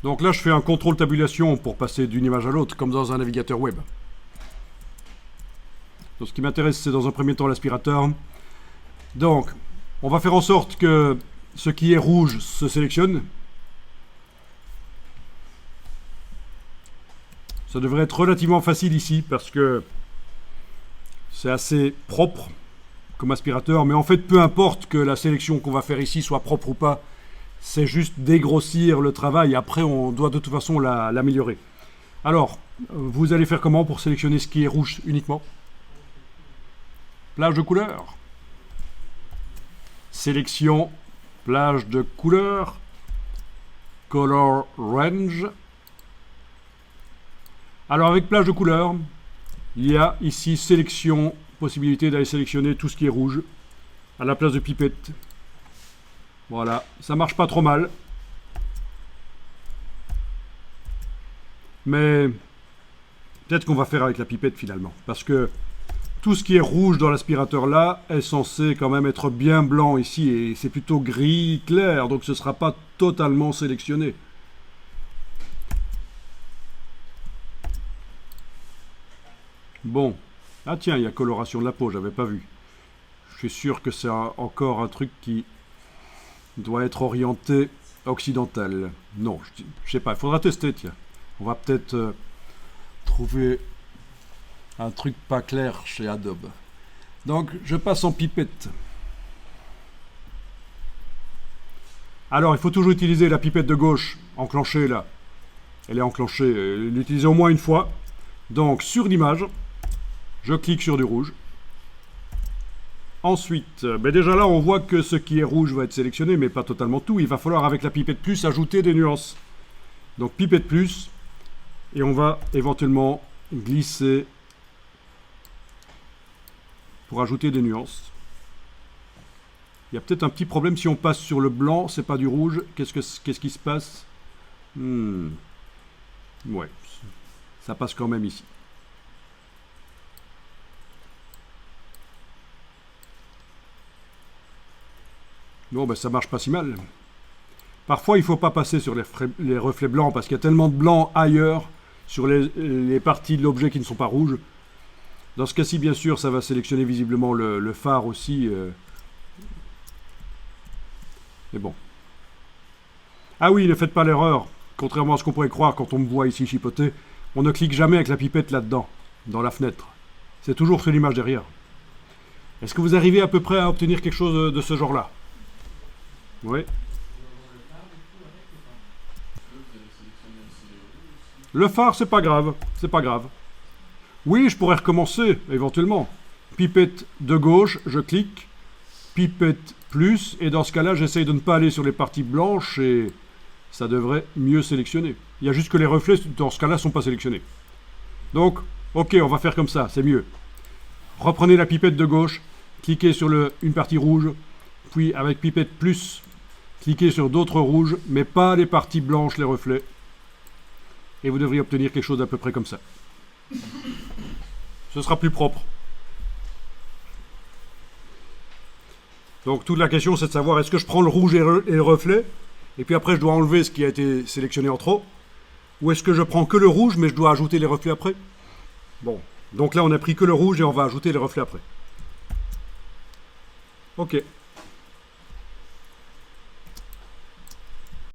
Donc là, je fais un contrôle tabulation pour passer d'une image à l'autre, comme dans un navigateur web. Donc ce qui m'intéresse, c'est dans un premier temps l'aspirateur. Donc, on va faire en sorte que ce qui est rouge se sélectionne. Ça devrait être relativement facile ici, parce que c'est assez propre comme aspirateur. Mais en fait, peu importe que la sélection qu'on va faire ici soit propre ou pas, c'est juste dégrossir le travail. Après, on doit de toute façon l'améliorer. Alors, vous allez faire comment pour sélectionner ce qui est rouge uniquement? Plage de couleur. Sélection, plage de couleur. Color range. Alors, avec plage de couleur, il y a ici sélection, possibilité d'aller sélectionner tout ce qui est rouge à la place de pipette. Voilà, ça marche pas trop mal. Mais peut-être qu'on va faire avec la pipette finalement. Parce que tout ce qui est rouge dans l'aspirateur là est censé quand même être bien blanc ici. Et c'est plutôt gris clair, donc ce ne sera pas totalement sélectionné. Bon. Ah tiens, il y a coloration de la peau, j'avais pas vu. Je suis sûr que c'est encore un truc qui doit être orienté occidental. Non, je sais pas, il faudra tester, tiens. On va peut-être trouver un truc pas clair chez Adobe. Donc, je passe en pipette. Alors, il faut toujours utiliser la pipette de gauche, enclenchée là. Elle est enclenchée, l'utiliser au moins une fois. Donc, sur l'image, je clique sur du rouge. Ensuite, déjà là, on voit que ce qui est rouge va être sélectionné, mais pas totalement tout. Il va falloir, avec la pipette plus, ajouter des nuances. Donc, pipette plus, et on va éventuellement glisser pour ajouter des nuances. Il y a peut-être un petit problème si on passe sur le blanc, c'est pas du rouge. Qu'est-ce qui se passe? Ouais, ça passe quand même ici. Bon, ben ça marche pas si mal. Parfois, il ne faut pas passer sur les reflets blancs parce qu'il y a tellement de blanc ailleurs sur les parties de l'objet qui ne sont pas rouges. Dans ce cas-ci, bien sûr, ça va sélectionner visiblement le phare aussi. Mais bon. Ah oui, ne faites pas l'erreur. Contrairement à ce qu'on pourrait croire quand on me voit ici chipoter, on ne clique jamais avec la pipette là-dedans, dans la fenêtre. C'est toujours sur l'image derrière. Est-ce que vous arrivez à peu près à obtenir quelque chose de ce genre-là? Oui. Le phare, c'est pas grave. C'est pas grave. Oui, je pourrais recommencer, éventuellement. Pipette de gauche, je clique. Pipette plus. Et dans ce cas-là, j'essaye de ne pas aller sur les parties blanches et ça devrait mieux sélectionner. Il y a juste que les reflets, dans ce cas-là, ne sont pas sélectionnés. Donc, ok, on va faire comme ça, c'est mieux. Reprenez la pipette de gauche, cliquez sur une partie rouge, puis avec pipette plus, cliquez sur d'autres rouges, mais pas les parties blanches, les reflets. Et vous devriez obtenir quelque chose d'à peu près comme ça. Ce sera plus propre. Donc toute la question, c'est de savoir est-ce que je prends le rouge et le reflet, et puis après je dois enlever ce qui a été sélectionné en trop, ou est-ce que je prends que le rouge, mais je dois ajouter les reflets après? Bon, donc là on a pris que le rouge et on va ajouter les reflets après. Ok.